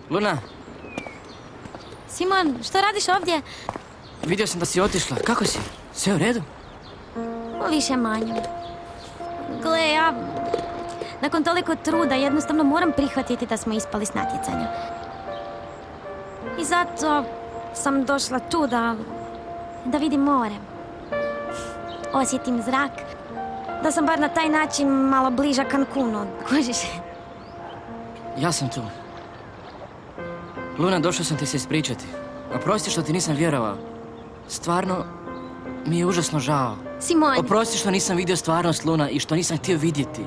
Luna? Simon, što radiš ovdje? Vidio sam da si otišla. Kako si? Sve u redu? Više manje. Gle, ja... Nakon toliko truda jednostavno moram prihvatiti da smo ispali s natjecanja. I zato sam došla tu da vidim more. Osjetim zrak. Da sam bar na taj način malo bliža Cancunu, kužiš? Ja sam tu. Luna, došao sam ti se ispričati. Oprosti što ti nisam vjerovao. Stvarno, mi je užasno žao. Simon! Oprosti što nisam vidio stvarnost, Luna, i što nisam htio vidjeti.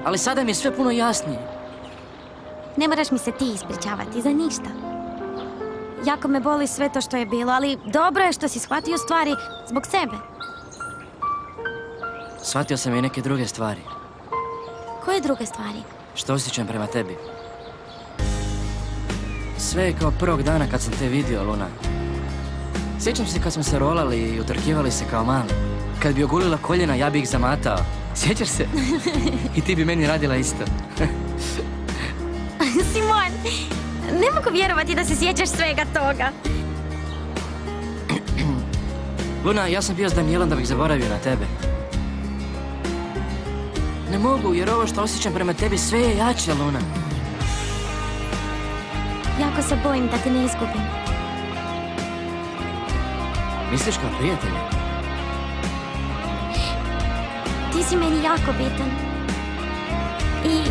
Ali sada mi je sve puno jasnije. Ne moraš mi se ti ispričavati za ništa. Jako me boli sve to što je bilo, ali dobro je što si shvatio stvari zbog sebe. Shvatio sam i neke druge stvari. Koje druge stvari? Što osjećam prema tebi. Sve je kao prvog dana kad sam te vidio, Luna. Sjećam se kad smo se rolali i utrkivali se kao mali. Kad bi ogulila koljena, ja bi ih zamatao. Sjećaš se? I ti bi meni radila isto. Simon, ne mogu vjerovati da se sjećaš svega toga. Luna, ja sam bio s Danielom da bih zaboravio na tebe. Ne mogu, jer ovo što osjećam prema tebi sve je jače, Luna. Jako se bojim da te ne izgubim. Misliš kao prijatelja? Ti si meni jako bitan. I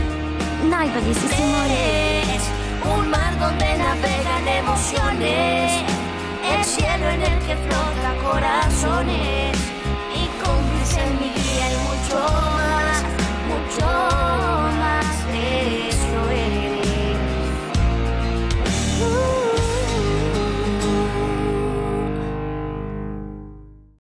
najbolji si, Simone.